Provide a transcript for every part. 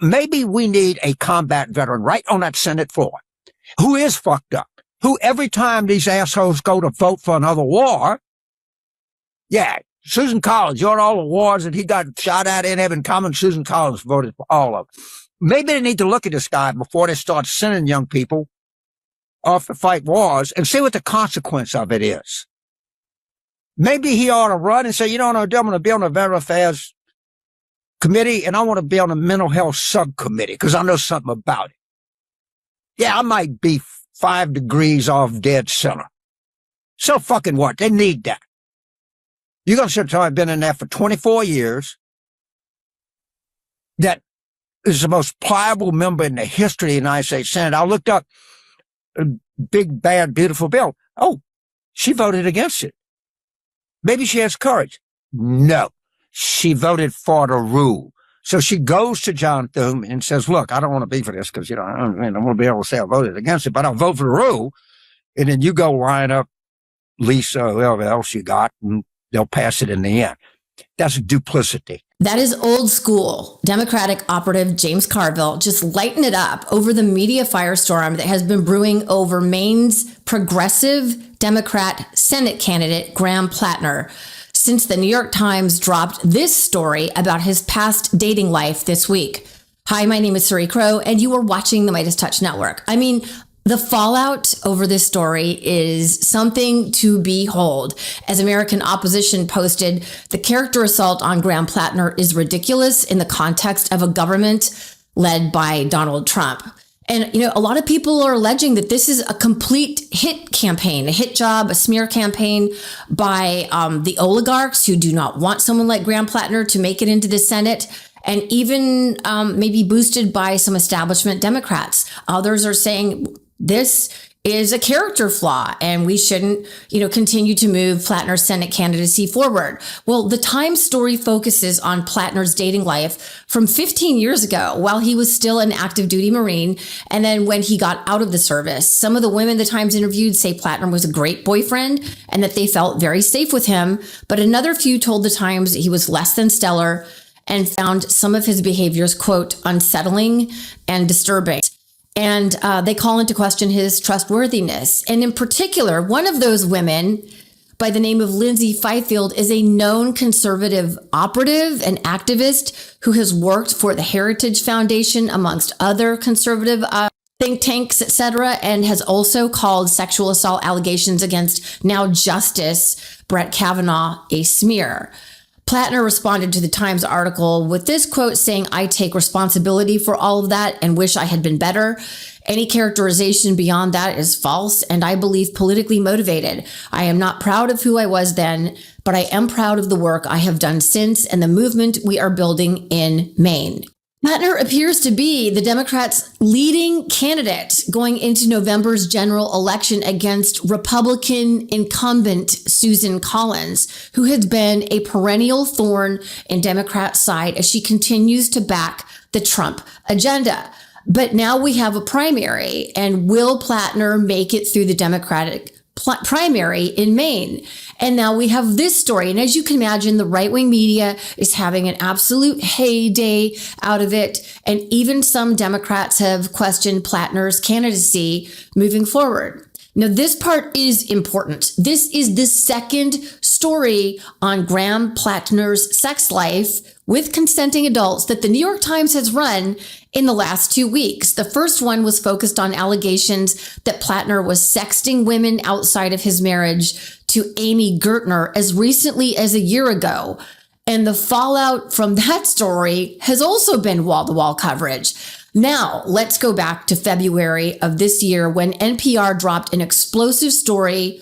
Maybe we need a combat veteran right on that Senate floor who is fucked up, who every time these assholes go to vote for another war, yeah, Susan Collins, all the wars that he got shot at in Evan Common, Susan Collins voted for all of them. Maybe they need to look at this guy before they start sending young people off to fight wars and see what the consequence of it is. Maybe he ought to run and say, I'm going to be on the Veteran Affairs Committee and I want to be on the Mental Health Subcommittee because I know something about it. Yeah, I might be 5 degrees off dead center. So fucking what? They need that. You're going to say, I've been in there for 24 years. That is the most pliable member in the history of the United States Senate. I looked up a big, bad, beautiful bill. Oh, she voted against it. Maybe she has courage. No, she voted for the rule. So she goes to John Thune and says, look, I don't want to be for this because, I'm going to be able to say I voted against it, but I'll vote for the rule. And then you go line up Lisa, whoever else you got, and they'll pass it in the end. That's duplicity. That is old school. Democratic operative James Carville just lighten it up over the media firestorm that has been brewing over Maine's progressive Democrat Senate candidate, Graham Platner, since the New York Times dropped this story about his past dating life this week. Hi, my name is Suri Crowe, and you are watching the MeidasTouch Network. The fallout over this story is something to behold. As American opposition posted, the character assault on Graham Platner is ridiculous in the context of a government led by Donald Trump. And, a lot of people are alleging that this is a complete hit campaign, a hit job, a smear campaign by the oligarchs who do not want someone like Graham Platner to make it into the Senate. And even maybe boosted by some establishment Democrats. Others are saying this is a character flaw and we shouldn't, continue to move Platner's Senate candidacy forward. Well, the Times story focuses on Platner's dating life from 15 years ago while he was still an active duty Marine. And then when he got out of the service, some of the women the Times interviewed say Platner was a great boyfriend and that they felt very safe with him. But another few told the Times he was less than stellar and found some of his behaviors, quote, unsettling and disturbing. And they call into question his trustworthiness. And in particular, one of those women by the name of Lindsay Fifield is a known conservative operative and activist who has worked for the Heritage Foundation, amongst other conservative think tanks, etc., and has also called sexual assault allegations against now Justice Brett Kavanaugh a smear. Platner responded to the Times article with this quote saying, I take responsibility for all of that and wish I had been better. Any characterization beyond that is false and I believe politically motivated. I am not proud of who I was then, but I am proud of the work I have done since and the movement we are building in Maine. Platner appears to be the Democrats' leading candidate going into November's general election against Republican incumbent Susan Collins, who has been a perennial thorn in Democrats' side as she continues to back the Trump agenda. But now we have a primary, and will Platner make it through the Democratic primary in Maine? And now we have this story. And as you can imagine, the right-wing media is having an absolute heyday out of it. And even some Democrats have questioned Platner's candidacy moving forward. Now, this part is important. This is the second story on Graham Platner's sex life with consenting adults that the New York Times has run in the last 2 weeks. The first one was focused on allegations that Platner was sexting women outside of his marriage to Amy Girtner as recently as a year ago. And the fallout from that story has also been wall-to-wall coverage. Now, let's go back to February of this year when NPR dropped an explosive story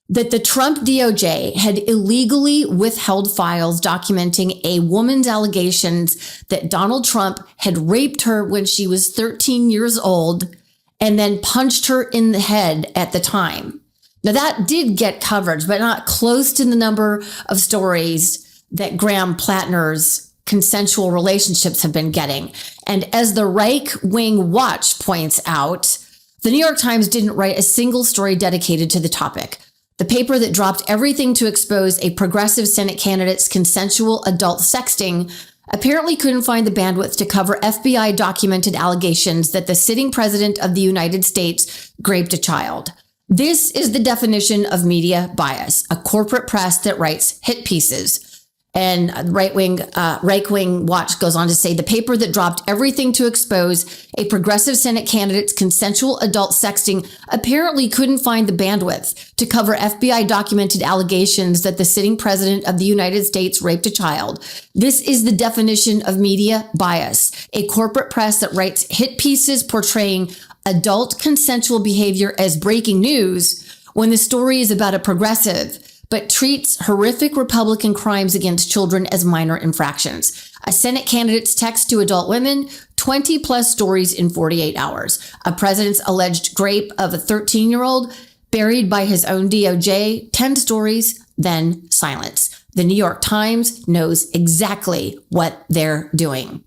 that the Trump DOJ had illegally withheld files documenting a woman's allegations that Donald Trump had raped her when she was 13 years old and then punched her in the head at the time. Now, that did get coverage, but not close to the number of stories that Graham Platner's consensual relationships have been getting. And as the right-wing watch points out, the New York Times didn't write a single story dedicated to the topic. The paper that dropped everything to expose a progressive Senate candidate's consensual adult sexting apparently couldn't find the bandwidth to cover FBI documented allegations that the sitting president of the United States raped a child. This is the definition of media bias, a corporate press that writes hit pieces. And right-wing Watch goes on to say the paper that dropped everything to expose a progressive Senate candidate's consensual adult sexting apparently couldn't find the bandwidth to cover FBI documented allegations that the sitting president of the United States raped a child. This is the definition of media bias, a corporate press that writes hit pieces portraying adult consensual behavior as breaking news when the story is about a progressive, but treats horrific Republican crimes against children as minor infractions. A Senate candidate's text to adult women, 20 plus stories in 48 hours. A president's alleged rape of a 13-year-old, buried by his own DOJ, 10 stories, then silence. The New York Times knows exactly what they're doing.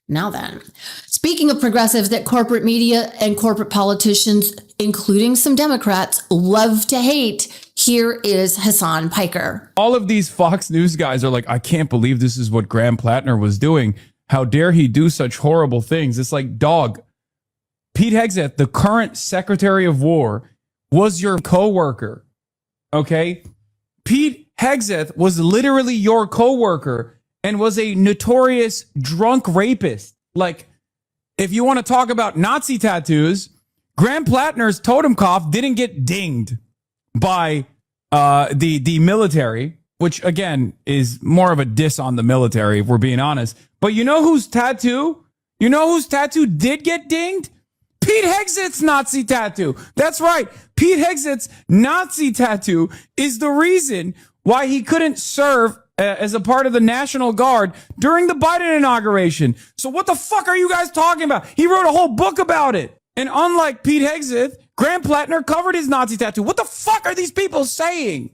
Now then, speaking of progressives that corporate media and corporate politicians, including some Democrats, love to hate, here is Hassan Piker. All of these Fox News guys are like, I can't believe this is what Graham Platner was doing. How dare he do such horrible things? It's like, dog, Pete Hegseth, the current Secretary of War, was your coworker. Okay? Pete Hegseth was literally your coworker and was a notorious drunk rapist. Like, if you want to talk about Nazi tattoos, Graham Platner's totem cough didn't get dinged by the military, which again is more of a diss on the military, if we're being honest. But you know whose tattoo did get dinged? Pete Hegseth's Nazi tattoo. That's right. Pete Hegseth's Nazi tattoo is the reason why he couldn't serve as a part of the National Guard during the Biden inauguration. So what the fuck are you guys talking about? He wrote a whole book about it. And unlike Pete Hegseth, Graham Platner covered his Nazi tattoo. What the fuck are these people saying?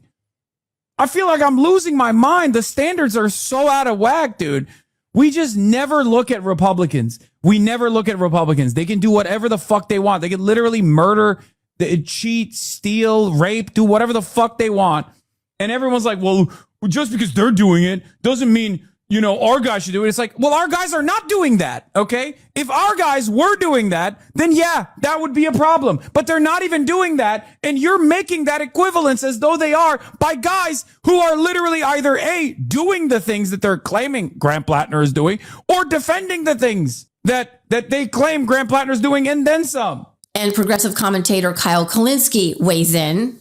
I feel like I'm losing my mind. The standards are so out of whack, dude. We just never look at Republicans. We never look at Republicans. They can do whatever the fuck they want. They can literally murder, cheat, steal, rape, do whatever the fuck they want. And everyone's like, well, just because they're doing it doesn't mean, you know, our guys should do it. It's like, well, our guys are not doing that, okay? If our guys were doing that, then yeah, that would be a problem. But they're not even doing that, and you're making that equivalence as though they are by guys who are literally either A, doing the things that they're claiming Graham Platner is doing, or defending the things that they claim Graham Platner is doing, and then some. And progressive commentator Kyle Kulinski weighs in.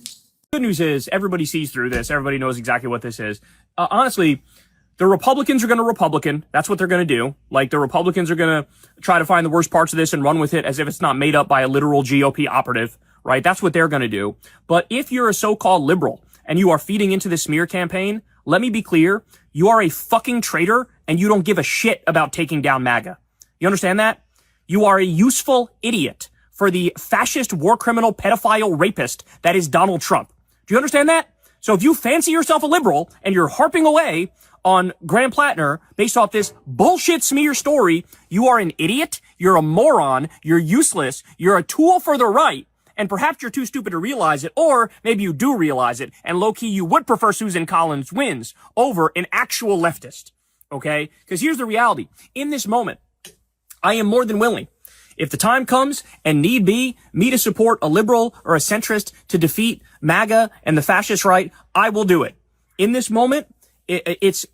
Good news is everybody sees through this. Everybody knows exactly what this is. Honestly, the Republicans are going to Republican. That's what they're going to do. Like, the Republicans are going to try to find the worst parts of this and run with it as if it's not made up by a literal GOP operative, right? That's what they're going to do. But if you're a so-called liberal and you are feeding into the smear campaign, let me be clear. You are a fucking traitor and you don't give a shit about taking down MAGA. You understand that? You are a useful idiot for the fascist war criminal pedophile rapist that is Donald Trump. Do you understand that? So if you fancy yourself a liberal and you're harping away on Graham Platner based off this bullshit smear story, you are an idiot, you're a moron, you're useless, you're a tool for the right, and perhaps you're too stupid to realize it, or maybe you do realize it, and low-key you would prefer Susan Collins wins over an actual leftist, okay? Because here's the reality. In this moment, I am more than willing, if the time comes and need be, me to support a liberal or a centrist to defeat MAGA and the fascist right, I will do it. In this moment, it's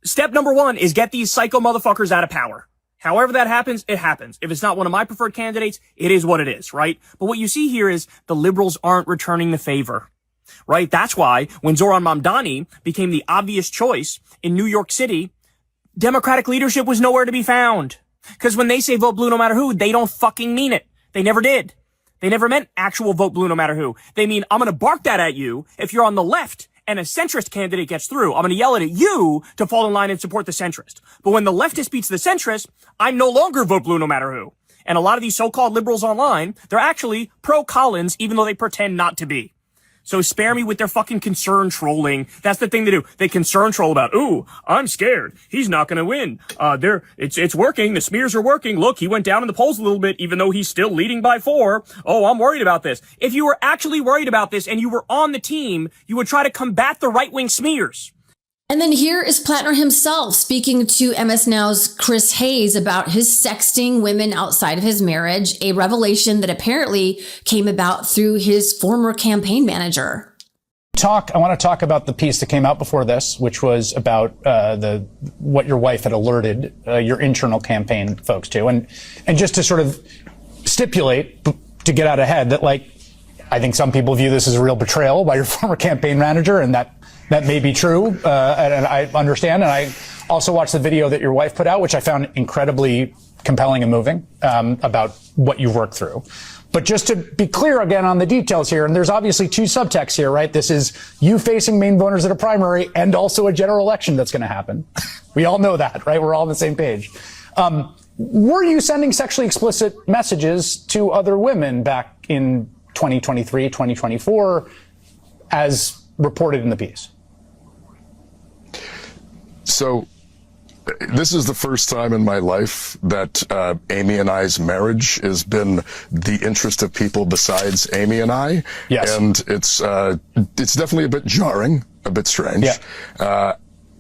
step number one is get these psycho motherfuckers out of power. However that happens, it happens. If it's not one of my preferred candidates, it is what it is, right? But what you see here is the liberals aren't returning the favor, right? That's why when Zoran Mamdani became the obvious choice in New York City, Democratic leadership was nowhere to be found. Because when they say vote blue no matter who, they don't fucking mean it. They never did. They never meant actual vote blue no matter who. They mean, I'm going to bark that at you if you're on the left and a centrist candidate gets through. I'm going to yell it at you to fall in line and support the centrist. But when the leftist beats the centrist, I'm no longer vote blue no matter who. And a lot of these so-called liberals online, they're actually pro-Collins, even though they pretend not to be. So spare me with their fucking concern trolling. That's the thing to do. They concern troll about, ooh, I'm scared. He's not going to win. It's working. The smears are working. Look, he went down in the polls a little bit, even though he's still leading by 4. Oh, I'm worried about this. If you were actually worried about this and you were on the team, you would try to combat the right-wing smears. And then here is Platner himself speaking to MS Now's Chris Hayes about his sexting women outside of his marriage, a revelation that apparently came about through his former campaign manager. I want to talk about the piece that came out before this, which was about what your wife had alerted your internal campaign folks to, and just to sort of stipulate, to get out ahead, that like I think some people view this as a real betrayal by your former campaign manager, and that may be true, and I understand. And I also watched the video that your wife put out, which I found incredibly compelling and moving, about what you've worked through. But just to be clear again on the details here, and there's obviously two subtexts here, right? This is you facing Maine voters at a primary and also a general election that's going to happen. We all know that, right? We're all on the same page. Were you sending sexually explicit messages to other women back in 2023, 2024, as reported in the piece? So this is the first time in my life that Amy and I's marriage has been the interest of people besides Amy and I. Yes. And it's definitely a bit jarring, a bit strange. Yeah.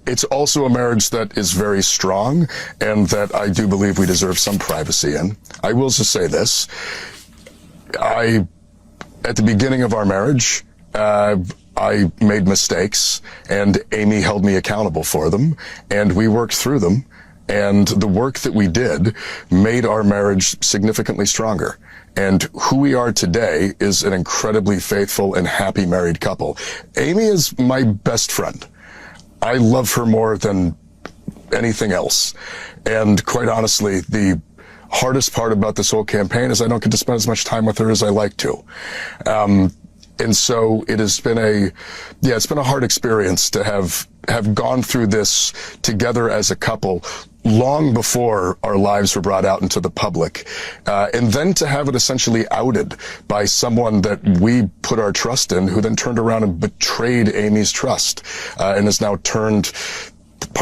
It's also a marriage that is very strong and that I do believe we deserve some privacy in. I will just say this. At the beginning of our marriage, I made mistakes, and Amy held me accountable for them, and we worked through them, and the work that we did made our marriage significantly stronger. And who we are today is an incredibly faithful and happy married couple. Amy is my best friend. I love her more than anything else. And quite honestly, the hardest part about this whole campaign is I don't get to spend as much time with her as I like to. And so it has been it's been a hard experience to have gone through this together as a couple long before our lives were brought out into the public. And then to have it essentially outed by someone that we put our trust in, who then turned around and betrayed Amy's trust, and has now turned,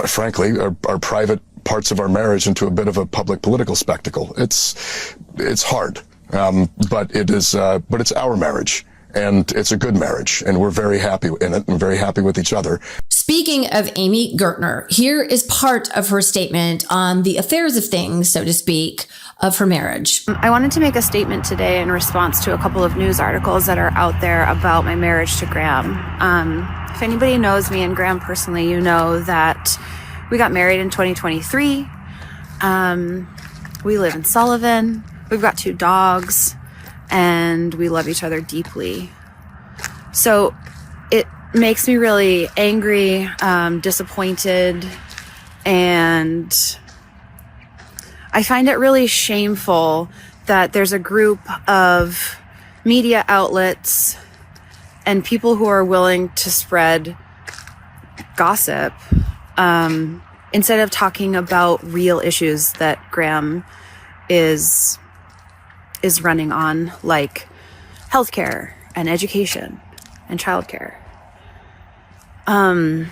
frankly, our private parts of our marriage into a bit of a public political spectacle. It's hard. But it's our marriage. And it's a good marriage, and we're very happy in it and very happy with each other. Speaking of Amy Girtner, here is part of her statement on the affairs of things, so to speak, of her marriage. I wanted to make a statement today in response to a couple of news articles that are out there about my marriage to Graham. If anybody knows me and Graham personally, you know that we got married in 2023. We live in Sullivan. We've got 2 dogs. And we love each other deeply. So it makes me really angry, disappointed, and I find it really shameful that there's a group of media outlets and people who are willing to spread gossip instead of talking about real issues that Graham is running on, like healthcare and education and childcare. I'm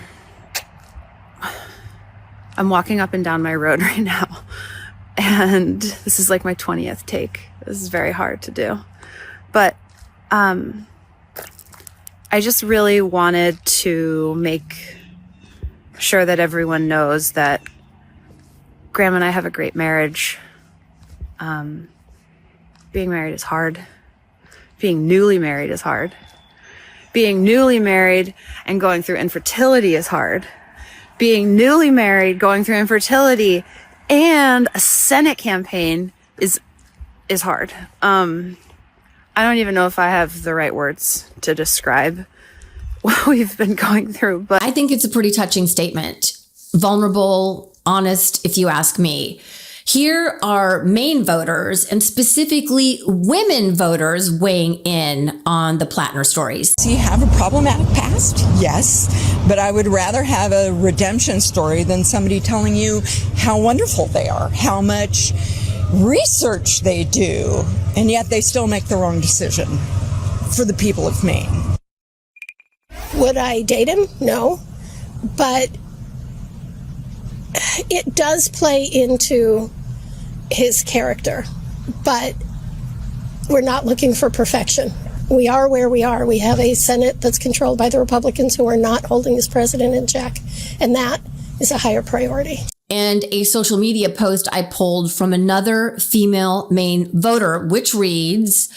walking up and down my road right now, and this is like my 20th take. This is very hard to do, but I just really wanted to make sure that everyone knows that Graham and I have a great marriage. Being married is hard. Being newly married is hard. Being newly married and going through infertility is hard. Being newly married, going through infertility, and a Senate campaign is hard. I don't even know if I have the right words to describe what we've been going through, but I think it's a pretty touching statement. Vulnerable, honest, if you ask me. Here are Maine voters, and specifically women voters, weighing in on the Platner stories. Do you have a problematic past? Yes, but I would rather have a redemption story than somebody telling you how wonderful they are, how much research they do, and yet they still make the wrong decision for the people of Maine. Would I date him? No, but it does play into his character, but we're not looking for perfection. we are where we are. We have a Senate that's controlled by the Republicans who are not holding this president in check. And that is a higher priority. And a social media post I pulled from another female Maine voter, which reads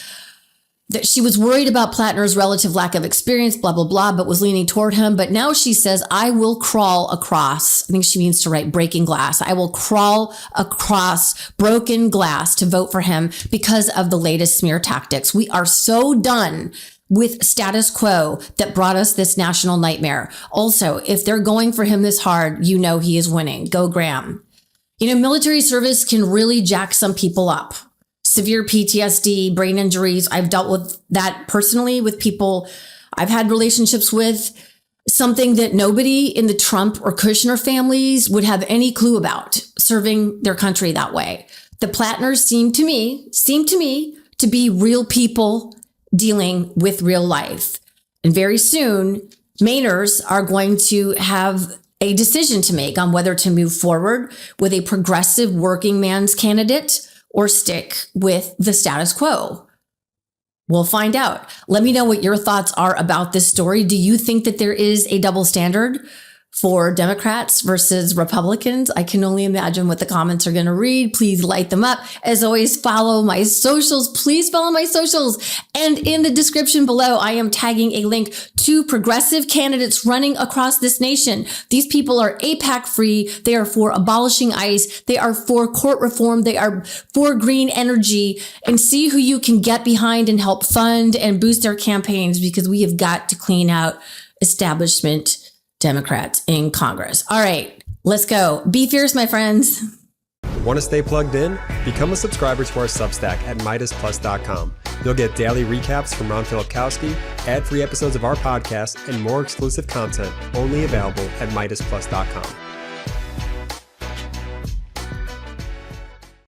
that she was worried about Platner's relative lack of experience, blah, blah, blah, but was leaning toward him. But now she says, I will crawl across, I think she means to write breaking glass. I will crawl across broken glass to vote for him because of the latest smear tactics. We are so done with status quo that brought us this national nightmare. Also, if they're going for him this hard, you know he is winning. Go Graham. You know, military service can really jack some people up. Severe PTSD, brain injuries. I've dealt with that personally with people I've had relationships with, something that nobody in the Trump or Kushner families would have any clue about, serving their country that way. The Platners seem to me to be real people dealing with real life. And very soon, Mainers are going to have a decision to make on whether to move forward with a progressive working man's candidate or stick with the status quo. We'll find out. Let me know what your thoughts are about this story. Do you think that there is a double standard for Democrats versus Republicans? I can only imagine what the comments are going to read. Please light them up. As always, follow my socials. Please follow my socials. And in the description below, I am tagging a link to progressive candidates running across this nation. These people are APAC free. They are for abolishing ICE. They are for court reform. They are for green energy. And see who you can get behind and help fund and boost their campaigns, because we have got to clean out establishment Democrats in Congress. All right, let's go. Be fierce, my friends. Want to stay plugged in? Become a subscriber to our Substack at MeidasPlus.com. You'll get daily recaps from Ron Filipkowski, ad-free episodes of our podcast, and more exclusive content only available at MeidasPlus.com.